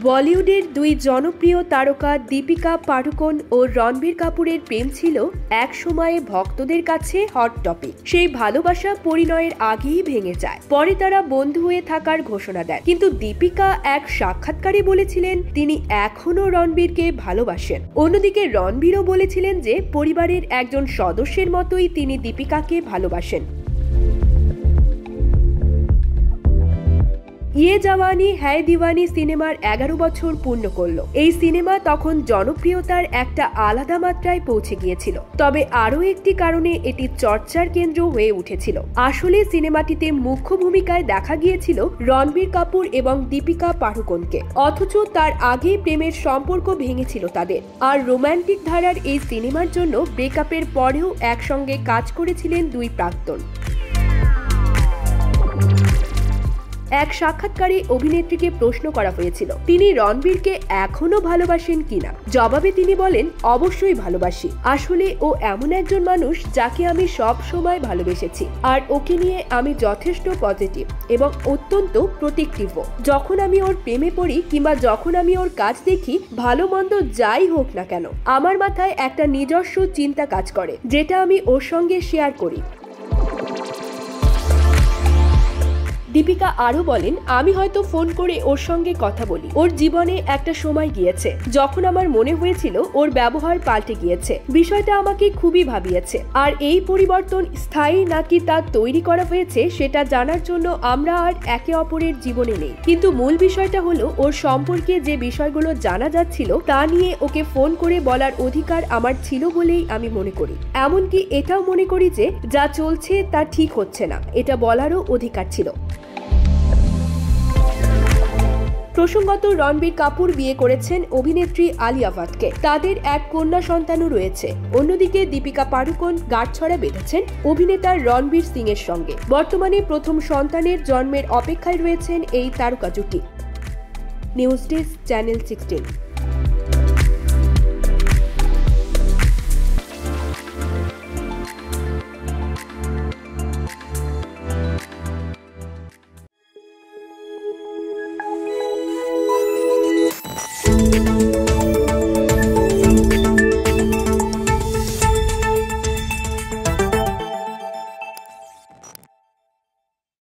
বলিউডের দুই জনপ্রিয় তারকা দীপিকা পাড়ুকোন ও রণবীর কাপুরের প্রেম ছিল এক সময়ে ভক্তদের কাছে হট টপিক। সেই ভালোবাসা পরিণয়ের আগেই ভেঙে যায়। পরে তারা বন্ধু হয়ে থাকার ঘোষণা দেন, কিন্তু দীপিকা এক সাক্ষাৎকারে বলেছিলেন তিনি এখনো রণবীরকে ভালোবাসেন। অন্যদিকে রণবীরও বলেছিলেন যে পরিবারের একজন সদস্যের মতোই তিনি দীপিকাকে ভালোবাসেন। ইয়ে জাওয়ানি হ্যায় দিওয়ানি সিনেমার 11 বছর পূর্ণ করল। এই সিনেমা তখন জনপ্রিয়তার একটা আলাদা মাত্রায় পৌঁছে গিয়েছিল, তবে আরও একটি কারণে এটি চর্চার কেন্দ্র হয়ে উঠেছিল। আসলে সিনেমাটিতে মুখ্য ভূমিকায় দেখা গিয়েছিল রণবীর কাপুর এবং দীপিকা পাড়ুকোনকে, অথচ তার আগে প্রেমের সম্পর্ক ভেঙেছিল তাদের। আর রোমান্টিক ধারার এই সিনেমার জন্য ব্রেকআপের পরেও একসঙ্গে কাজ করেছিলেন দুই প্রাক্তন। এক সাক্ষাৎকারে অভিনেত্রীকে প্রশ্ন করা হয়েছিল তিনি রণবীরকে এখনো ভালোবাসেন কিনা। জবাবে তিনি বলেন, অবশ্যই ভালোবাসি। আসলে ও এমন একজন মানুষ যাকে আমি সব সময় ভালোবেসেছি, আর ওকে নিয়ে আমি যথেষ্ট পজিটিভ এবং অত্যন্ত প্রোটেক্টিভ। যখন আমি ওর প্রেমে পড়ি কিংবা যখন আমি ওর কাজ দেখি, ভালো মন্দ যাই হোক না কেন, আমার মাথায় একটা নিজস্ব চিন্তা কাজ করে, যেটা আমি ওর সঙ্গে শেয়ার করি। দীপিকা আরও বলেন, আমি হয়তো ফোন করে ওর সঙ্গে কথা বলি। ওর জীবনে একটা সময় গিয়েছে যখন আমার মনে হয়েছিল ওর ব্যবহার পাল্টে গিয়েছে। বিষয়টা আমাকে খুবই ভাবিয়েছে। আর এই পরিবর্তন স্থায়ী নাকি তা তৈরি করা হয়েছে সেটা জানার জন্য আমরা আর একে অপরের জীবনে নেই। কিন্তু মূল বিষয়টা হলো ওর সম্পর্কে যে বিষয়গুলো জানা যাচ্ছিল তা নিয়ে ওকে ফোন করে বলার অধিকার আমার ছিল বলেই আমি মনে করি। এমনকি এটাও মনে করি যে যা চলছে তা ঠিক হচ্ছে না, এটা বলারও অধিকার ছিল। প্রসঙ্গত, রণবীর কাপুর বিয়ে করেছেন অভিনেত্রী আলিয়া ভাটকে। তাদের এক কন্যা সন্তানও রয়েছে। অন্যদিকে দীপিকা পাড়ুকোন গাঁটছড়া বেঁধেছেন অভিনেতা রণবীর সিং এর সঙ্গে। বর্তমানে প্রথম সন্তানের জন্মের অপেক্ষায় রয়েছেন এই তারকা জুটি। News desk, channel 16।